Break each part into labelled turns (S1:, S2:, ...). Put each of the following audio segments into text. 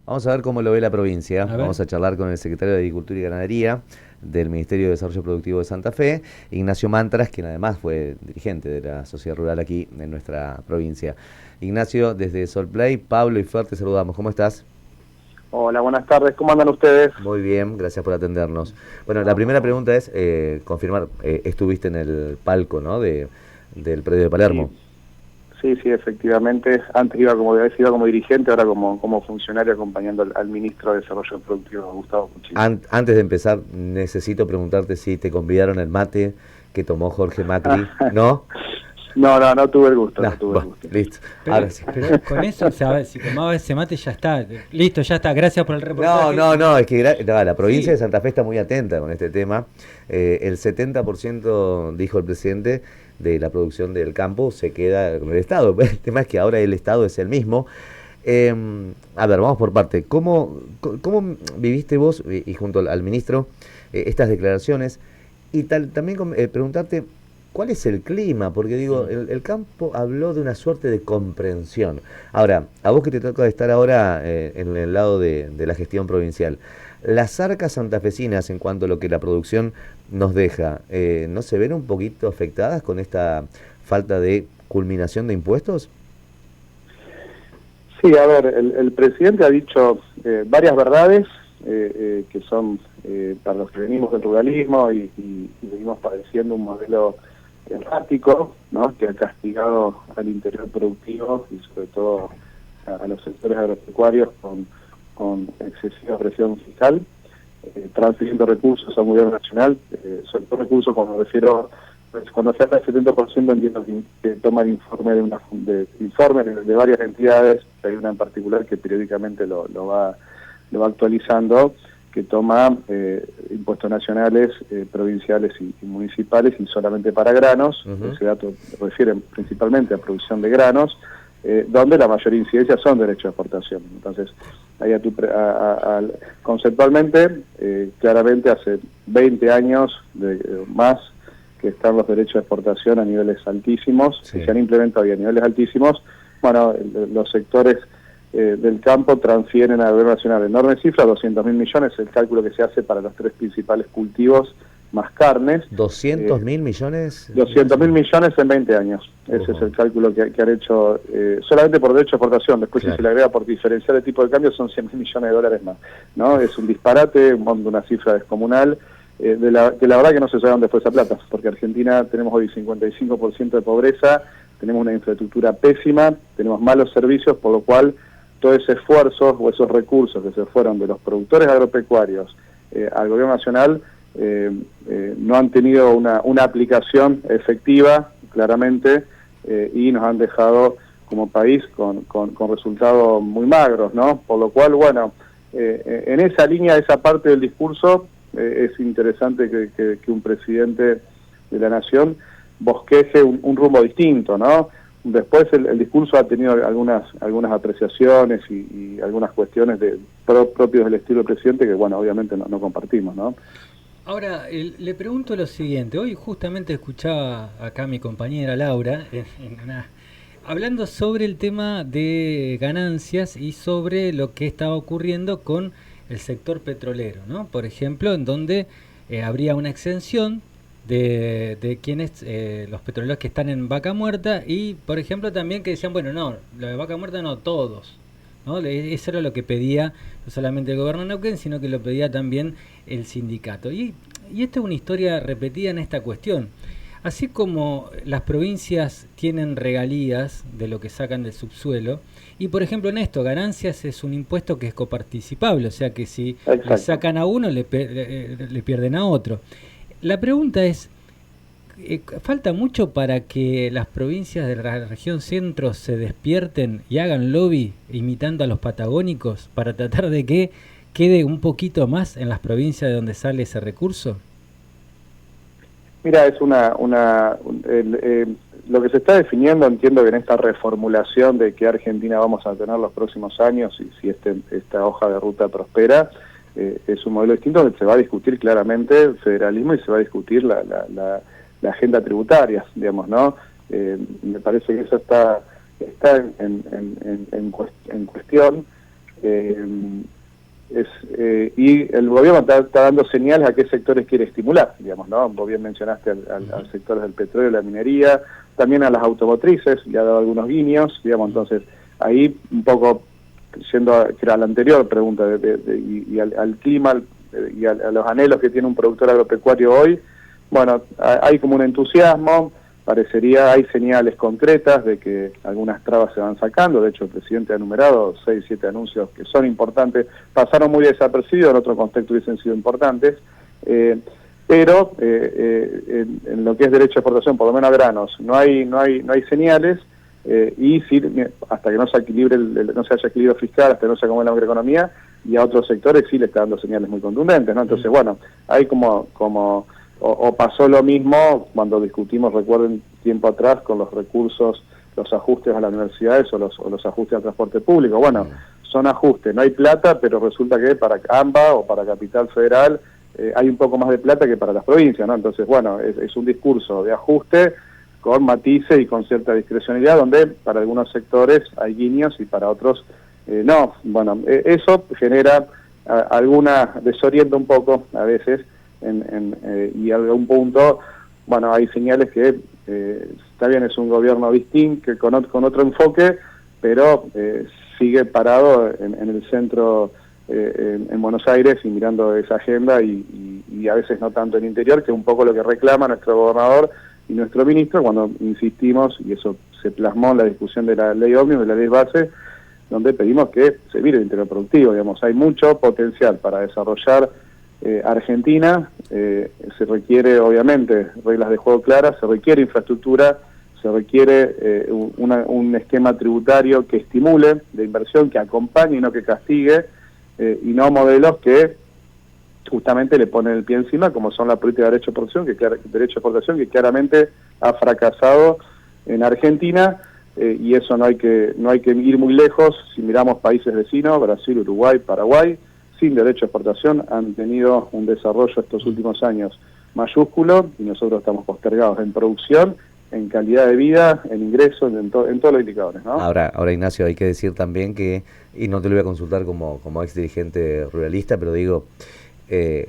S1: Vamos a ver cómo lo ve la provincia.
S2: A ver.
S1: Vamos a charlar con el secretario de Agricultura y Ganadería del Ministerio de Desarrollo Productivo de Santa Fe, Ignacio Mantras, quien además fue dirigente de la sociedad rural aquí en nuestra provincia. Ignacio, desde Solplay, Pablo y Fer, te saludamos. ¿Cómo estás?
S3: Hola, buenas tardes. ¿Cómo andan ustedes?
S1: Muy bien, gracias por atendernos. Bueno, la
S3: No, por
S1: primera
S3: favor.
S1: pregunta es confirmar, estuviste en el palco, ¿no? Del predio de Palermo.
S3: Sí, sí, efectivamente. Antes iba como dirigente, ahora como funcionario acompañando al ministro de Desarrollo Productivo, Gustavo Cuchillo.
S1: Antes de empezar, necesito preguntarte si te convidaron el mate que tomó Jorge Macri. ¿No?
S3: No tuve el gusto,
S1: Nah,
S3: no tuve el
S1: bueno,
S3: gusto.
S1: listo.
S2: Pero,
S1: Ahora sí.
S2: pero con eso, o sea, si tomaba ese mate ya está. Listo, ya está. Gracias por el reportaje.
S1: No, es que la provincia
S2: Sí.
S1: de Santa Fe está muy atenta con este tema. El 70%, dijo el presidente, de la producción del campo se queda con el Estado. El tema es que ahora el Estado es el mismo. Eh, a ver, vamos por parte. ¿Cómo viviste vos y junto al ministro estas declaraciones? Y también preguntarte, ¿cuál es el clima? Porque digo, el campo habló de una suerte de comprensión. Ahora, a vos que te toca estar ahora en el lado de la gestión provincial, las arcas santafesinas en cuanto a lo que la producción nos deja, ¿no se ven un poquito afectadas con esta falta de culminación de impuestos?
S3: Sí, a ver, el presidente ha dicho varias verdades que son para los que venimos del ruralismo y venimos padeciendo un modelo errático, ¿no? Que ha castigado al interior productivo y sobre todo a los sectores agropecuarios con excesiva presión fiscal, transfiriendo recursos al gobierno nacional, sobre todo recursos cuando me refiero, pues, cuando se habla del 70% entiendo que toma el informe de varias entidades, hay una en particular que periódicamente lo va actualizando, que toma impuestos nacionales, provinciales y municipales, y solamente para granos. Ese dato refiere principalmente a producción de granos, donde la mayor incidencia son derechos de exportación. Entonces, ahí conceptualmente, claramente hace 20 años más que están los derechos de exportación a niveles altísimos,
S1: Sí.
S3: que se han implementado y a niveles altísimos. Bueno, los sectores del campo transfieren al gobierno nacional enormes cifras, 200.000 millones, el cálculo que se hace para los tres principales cultivos, más carnes.
S1: 200.000 millones.
S3: 200.000 millones en 20 años. Ese es el cálculo que han hecho solamente por derecho de exportación. Después,
S1: Claro.
S3: si se le agrega por diferencial de tipo de cambio, son 100.000 millones de dólares más, ¿no? Es un disparate, una cifra descomunal, que la verdad que no se sabe dónde fue esa plata, porque Argentina tenemos hoy 55% de pobreza, tenemos una infraestructura pésima, tenemos malos servicios, por lo cual todo ese esfuerzo o esos recursos que se fueron de los productores agropecuarios al gobierno nacional no han tenido una aplicación efectiva, claramente, y nos han dejado como país con resultados muy magros, ¿no? Por lo cual, bueno, en esa línea, esa parte del discurso, es interesante que un presidente de la nación bosqueje un rumbo distinto, ¿no? Después el discurso ha tenido algunas apreciaciones y algunas cuestiones propios del estilo del presidente que, bueno, obviamente no compartimos, ¿no?
S2: Ahora, le pregunto lo siguiente. Hoy justamente escuchaba acá a mi compañera Laura hablando sobre el tema de ganancias y sobre lo que estaba ocurriendo con el sector petrolero, ¿no? Por ejemplo, en donde habría una exención de quienes, los petroleros que están en Vaca Muerta, y por ejemplo también que decían, bueno, no, lo de Vaca Muerta no, todos, ¿no? Eso era lo que pedía no solamente el gobierno de Neuquén, sino que lo pedía también el sindicato. Y esta es una historia repetida en esta cuestión. Así como las provincias tienen regalías de lo que sacan del subsuelo, y por ejemplo en esto, ganancias es un impuesto que es coparticipable, o sea que si
S3: Exacto.
S2: le sacan a uno, le pierden a otro. La pregunta es, ¿falta mucho para que las provincias de la región centro se despierten y hagan lobby imitando a los patagónicos para tratar de que quede un poquito más en las provincias de donde sale ese recurso?
S3: Mira, es lo que se está definiendo, entiendo que en esta reformulación de qué Argentina vamos a tener los próximos años y si esta hoja de ruta prospera, es un modelo distinto donde se va a discutir claramente el federalismo y se va a discutir la agenda tributaria, digamos, ¿no? Me parece que eso está en cuestión. y el gobierno está dando señales a qué sectores quiere estimular, digamos, ¿no? Vos bien mencionaste al sector del petróleo, la minería, también a las automotrices, le ha dado algunos guiños, digamos, entonces ahí un poco yendo a la anterior pregunta y al clima y a los anhelos que tiene un productor agropecuario hoy, bueno, hay como un entusiasmo, parecería, hay señales concretas de que algunas trabas se van sacando. De hecho, el presidente ha enumerado 6, 7 anuncios que son importantes, pasaron muy desapercibidos, en otro contexto hubiesen sido importantes, pero en lo que es derecho de exportación, por lo menos a granos, no hay señales, y sí, hasta que no se equilibre no se haya equilibrio fiscal, hasta que no se acomode la macroeconomía, y a otros sectores sí le está dando señales muy contundentes, ¿no? Entonces, bueno, hay o pasó lo mismo cuando discutimos, recuerden, tiempo atrás, con los recursos, los ajustes a las universidades o los ajustes al transporte público. Bueno, son ajustes, no hay plata, pero resulta que para AMBA o para Capital Federal hay un poco más de plata que para las provincias, ¿no? Entonces, bueno, es un discurso de ajuste con matices y con cierta discrecionalidad, donde para algunos sectores hay guiños y para otros no. Bueno, eso genera desorienta un poco a veces, y a algún punto, bueno, hay señales que está bien, es un gobierno distinto, con otro enfoque, pero sigue parado en el centro, en Buenos Aires, y mirando esa agenda, y a veces no tanto en el interior, que es un poco lo que reclama nuestro gobernador y nuestro ministro cuando insistimos, y eso se plasmó en la discusión de la ley ómnibus, de la ley base, donde pedimos que se mire el interior productivo. Digamos, hay mucho potencial para desarrollar Argentina, se requiere obviamente reglas de juego claras, se requiere infraestructura, se requiere un esquema tributario que estimule de inversión, que acompañe y no que castigue, y no modelos que justamente le ponen el pie encima, como son la política de derecho de exportación, que claramente ha fracasado en Argentina, y eso no hay que ir muy lejos. Si miramos países vecinos, Brasil, Uruguay, Paraguay, sin derecho a exportación, han tenido un desarrollo estos últimos años mayúsculo, y nosotros estamos postergados en producción, en calidad de vida, en ingresos, en todos los indicadores, ¿no?
S1: Ahora, Ignacio, hay que decir también que, y no te lo voy a consultar como ex dirigente ruralista, pero digo,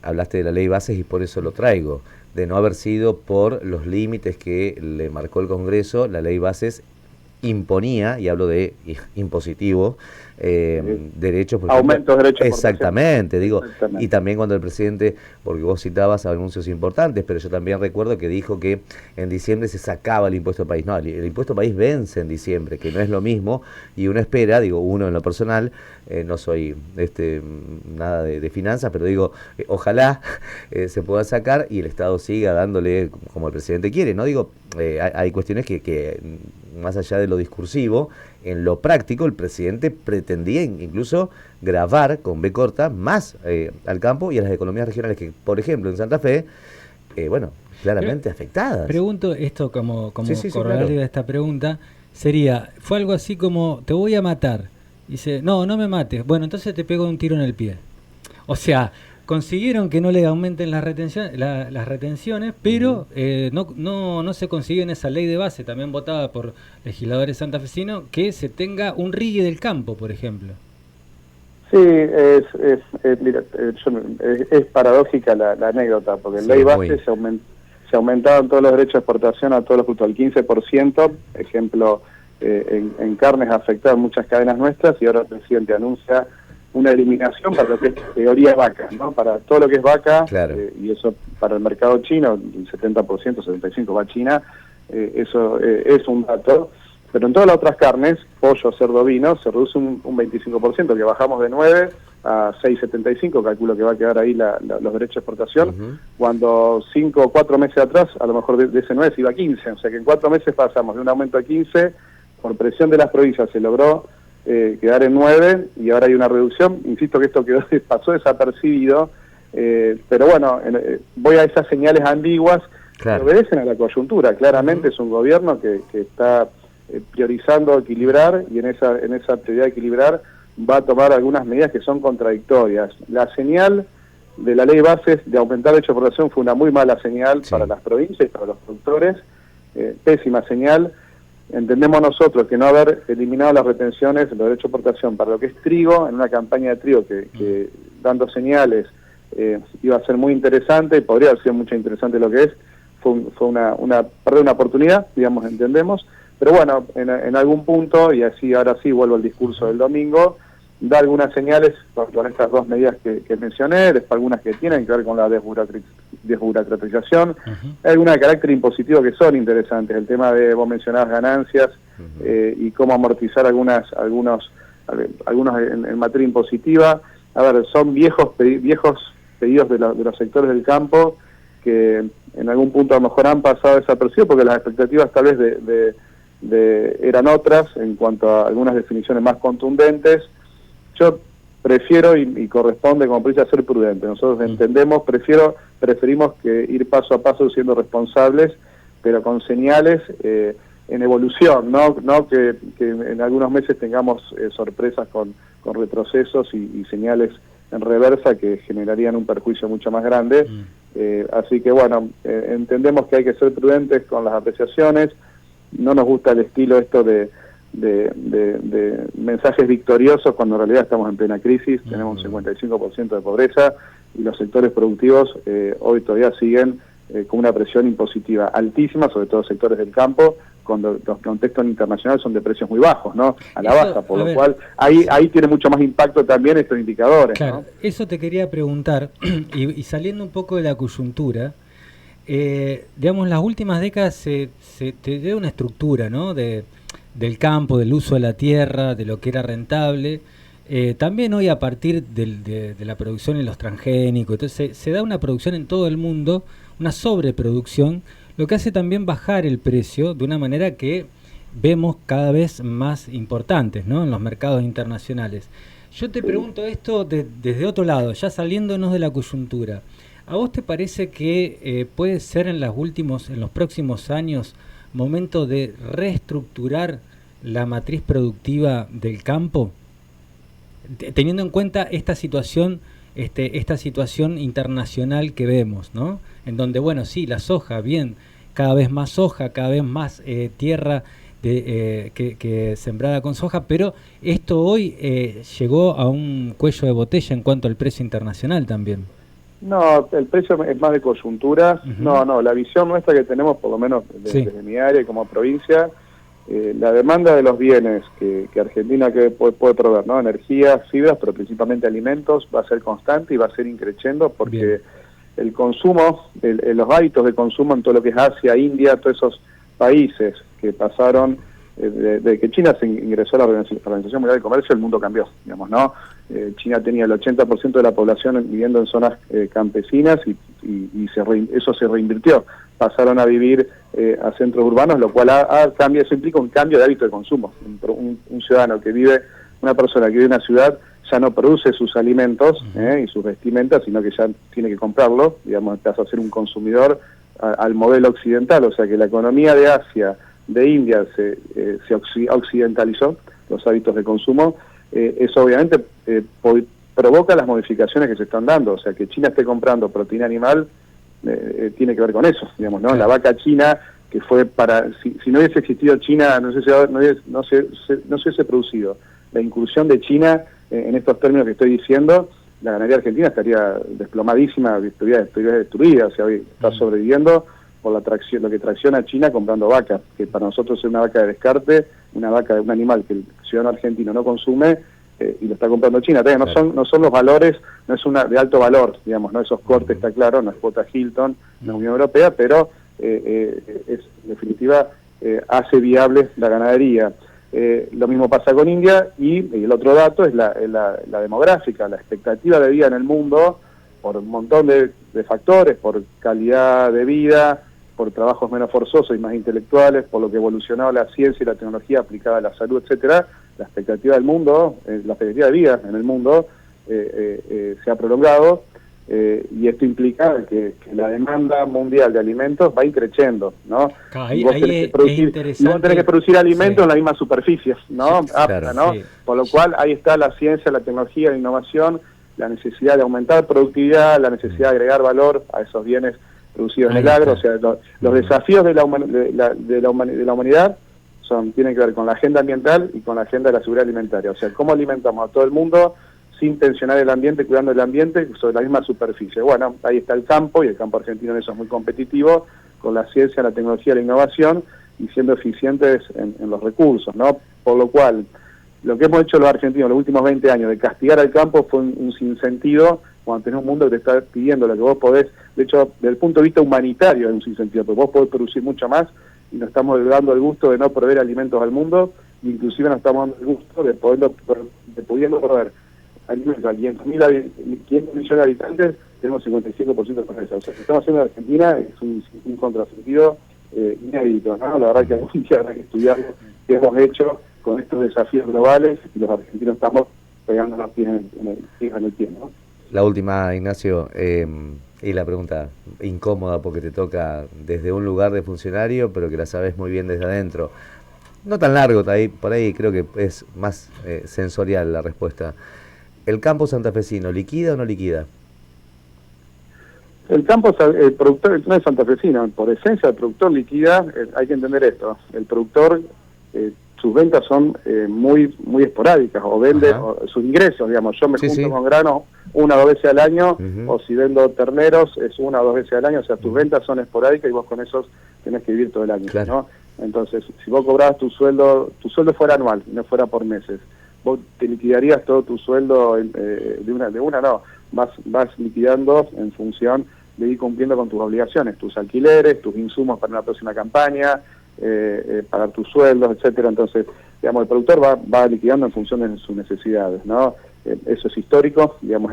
S1: hablaste de la ley bases y por eso lo traigo, de no haber sido por los límites que le marcó el Congreso. La ley bases imponía, y hablo de impositivo, derechos, por
S3: aumentos de derechos.
S1: Exactamente, digo, exactamente. Y también cuando el presidente, porque vos citabas anuncios importantes, pero yo también recuerdo que dijo que en diciembre se sacaba el impuesto país. No, el impuesto país vence en diciembre, que no es lo mismo, y uno espera, digo, uno en lo personal, no soy nada de finanzas, pero digo, ojalá se pueda sacar y el Estado siga dándole como el presidente quiere, ¿no? Digo, hay cuestiones que más allá de lo discursivo, en lo práctico el presidente pretendía incluso gravar con B corta más al campo y a las economías regionales que, por ejemplo, en Santa Fe, bueno, claramente afectadas.
S2: Pregunto esto como
S1: sí,
S2: corolario
S1: claro.
S2: de esta pregunta, fue algo así como, te voy a matar. Dice, no me mates. Bueno, entonces te pego un tiro en el pie. O sea, consiguieron que no le aumenten las retenciones, pero no se consigue en esa ley de base, también votada por legisladores santafesinos, que se tenga un RIGI del campo, por ejemplo.
S3: Sí, es paradójica la anécdota, porque en ley base se aumentaban todos los derechos de exportación a todos los productos al 15%, ejemplo, en carnes afectaban muchas cadenas nuestras, y ahora el presidente anuncia una eliminación para lo que es teoría vaca, ¿no? Para todo lo que es vaca, claro. Y eso para el mercado chino, el 70%, 75% va a China, eso es un dato. Pero en todas las otras carnes, pollo, cerdo, vino, se reduce un 25%, que bajamos de 9 a 6,75, calculo que va a quedar ahí los derechos de exportación, cuando 5 o 4 meses atrás, a lo mejor de ese 9 se iba a 15, o sea que en 4 meses pasamos de un aumento a 15, por presión de las provincias se logró quedar en 9, y ahora hay una reducción. Insisto que esto pasó desapercibido, pero bueno, voy a esas señales ambiguas, claro, que obedecen a la coyuntura. Claramente es un gobierno que está priorizando equilibrar, y en esa prioridad de equilibrar va a tomar algunas medidas que son contradictorias. La señal de la ley bases de aumentar el derecho de exportación fue una muy mala señal, sí, para las provincias y para los productores, pésima señal. entendemos nosotros que no haber eliminado las retenciones, los derechos de exportación para lo que es trigo, en una campaña de trigo que dando señales iba a ser muy interesante, y podría haber sido mucho interesante lo que es, fue perder una oportunidad, digamos, entendemos, pero bueno, en algún punto, y así ahora sí vuelvo al discurso del domingo, da algunas señales con estas dos medidas que mencioné, después algunas que tienen que ver con la desburocratización, hay algunas de carácter impositivo que son interesantes, el tema de, vos mencionabas ganancias, y cómo amortizar algunos en materia impositiva. A ver, son viejos pedidos de los sectores del campo que en algún punto a lo mejor han pasado desapercibidos porque las expectativas tal vez eran otras en cuanto a algunas definiciones más contundentes. Yo prefiero y corresponde como política ser prudente. Nosotros entendemos, preferimos que ir paso a paso siendo responsables, pero con señales en evolución, no que en algunos meses tengamos sorpresas con retrocesos y señales en reversa que generarían un perjuicio mucho más grande. Así que bueno, entendemos que hay que ser prudentes con las apreciaciones. No nos gusta el estilo esto de mensajes victoriosos cuando en realidad estamos en plena crisis, tenemos un 55% de pobreza y los sectores productivos hoy todavía siguen con una presión impositiva altísima, sobre todo sectores del campo, cuando los contextos internacionales son de precios muy bajos, ¿no? A la baja, por lo cual ahí tiene mucho más impacto también estos indicadores.
S2: Claro,
S3: ¿no?
S2: Eso te quería preguntar, y saliendo un poco de la coyuntura, digamos, las últimas décadas se te dio una estructura, ¿no? Del campo, del uso de la tierra, de lo que era rentable. También hoy a partir de la producción en los transgénicos, entonces se da una producción en todo el mundo, una sobreproducción, lo que hace también bajar el precio de una manera que vemos cada vez más importantes, ¿no? En los mercados internacionales. Yo te pregunto esto desde otro lado, ya saliéndonos de la coyuntura. ¿A vos te parece que puede ser en los próximos años momento de reestructurar la matriz productiva del campo, teniendo en cuenta esta situación internacional que vemos, ¿no? En donde, bueno, sí, la soja, bien, cada vez más soja, cada vez más tierra que sembrada con soja, pero esto hoy llegó a un cuello de botella en cuanto al precio internacional también.
S3: No, el precio es más de coyuntura. No, la visión nuestra que tenemos, por lo menos desde mi área y como provincia, la demanda de los bienes que Argentina puede proveer, ¿no? Energía, fibras, pero principalmente alimentos, va a ser constante y va a ser increciendo porque el consumo, los hábitos de consumo en todo lo que es Asia, India, todos esos países que pasaron, de que China se ingresó a la Organización Mundial de Comercio, el mundo cambió, digamos, ¿no? China tenía el 80% de la población viviendo en zonas campesinas y eso se reinvirtió. Pasaron a vivir a centros urbanos, lo cual eso implica un cambio de hábito de consumo. Un ciudadano una persona que vive en una ciudad ya no produce sus alimentos y sus vestimentas, sino que ya tiene que comprarlo, digamos, pasa a ser un consumidor al modelo occidental, o sea que la economía de Asia, de India se occidentalizó, los hábitos de consumo. Eso obviamente provoca las modificaciones que se están dando, o sea que China esté comprando proteína animal tiene que ver con eso, digamos, ¿no? La vaca china que fue si no hubiese existido China, no se hubiese producido la incursión de China en estos términos que estoy diciendo, la ganadería argentina estaría desplomadísima, estaría destruida, o sea, hoy está sobreviviendo por lo que tracciona a China comprando vacas, que para nosotros es una vaca de descarte, un animal que el ciudadano argentino no consume y lo está comprando China. Entonces, no son los valores, no es una de alto valor, digamos, no esos cortes, está claro, no es cuota Hilton, la Unión Europea, pero en definitiva hace viable la ganadería. Lo mismo pasa con India y el otro dato es la demográfica, la expectativa de vida en el mundo por un montón de factores, por calidad de vida, por trabajos menos forzosos y más intelectuales, por lo que evolucionó la ciencia y la tecnología aplicada a la salud, etcétera. La expectativa del mundo, la expectativa de vida en el mundo se ha prolongado y esto implica que la demanda mundial de alimentos va increciendo, ¿no?
S2: Ahí es interesante.
S3: Vos tenés que producir alimentos en la misma superficie, ¿no?
S2: Sí, claro,
S3: ¿no? Sí. Por lo cual ahí está la ciencia, la tecnología, la innovación, la necesidad de aumentar productividad, la necesidad de agregar valor a esos bienes producidos en el agro, o sea, los desafíos de la humanidad tienen que ver con la agenda ambiental y con la agenda de la seguridad alimentaria. O sea, cómo alimentamos a todo el mundo sin tensionar el ambiente, cuidando el ambiente sobre la misma superficie. Bueno, ahí está el campo, y el campo argentino en eso es muy competitivo, con la ciencia, la tecnología, la innovación, y siendo eficientes en los recursos, ¿no? Por lo cual, lo que hemos hecho los argentinos en los últimos 20 años de castigar al campo fue un sinsentido, cuando tenés un mundo que te está pidiendo lo que vos podés. De hecho, desde el punto de vista humanitario es un sinsentido, porque vos podés producir mucho más, y nos estamos dando el gusto de no proveer alimentos al mundo, e inclusive nos estamos dando el gusto de pudiendo proveer alimentos a 500 millones de habitantes, tenemos 55% de pobreza. O sea, lo que estamos haciendo en Argentina es un contrasentido inédito, ¿no? La verdad que algún día habrá que estudiarlo, qué hemos hecho con estos desafíos globales, y los argentinos estamos pegando los pies en el pie, ¿no?
S1: La última, Ignacio, y la pregunta incómoda porque te toca desde un lugar de funcionario, pero que la sabes muy bien desde adentro. No tan largo, por ahí creo que es más sensorial la respuesta. ¿El campo santafesino liquida o no liquida?
S3: El campo, el productor no es santafesino, por esencia el productor liquida. Hay que entender esto, el productor, sus ventas son muy esporádicas, o vende, o sus ingresos, digamos, yo me junto con granos 1 o 2 veces al año, o si vendo terneros es 1 o 2 veces al año, o sea, tus ventas son esporádicas y vos con esos tenés que vivir todo el año, claro, ¿no? Entonces, si vos cobrabas tu sueldo fuera anual, no fuera por meses, vos te liquidarías todo tu sueldo de una no, vas liquidando en función de ir cumpliendo con tus obligaciones, tus alquileres, tus insumos para una próxima campaña, pagar tus sueldos, etcétera. Entonces, digamos, el productor va liquidando en función de sus necesidades, ¿no? Eso es histórico, digamos,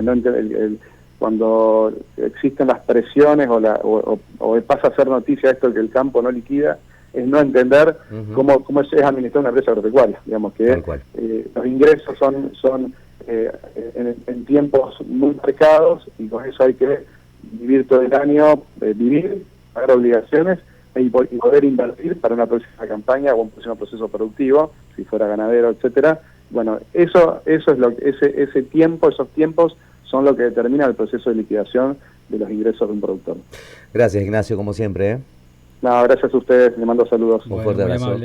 S3: cuando existen las presiones o pasa a ser noticia esto de que el campo no liquida, es no entender cómo es administrar una empresa agropecuaria, digamos, que los ingresos son en tiempos muy marcados, y con eso hay que vivir todo el año, pagar obligaciones y poder invertir para una próxima campaña o un próximo proceso productivo, si fuera ganadero, etcétera. Bueno, eso es ese tiempo, esos tiempos son lo que determina el proceso de liquidación de los ingresos de un productor.
S1: Gracias, Ignacio, como siempre, ¿eh?
S3: No, gracias a ustedes, le mando saludos.
S1: Un fuerte abrazo.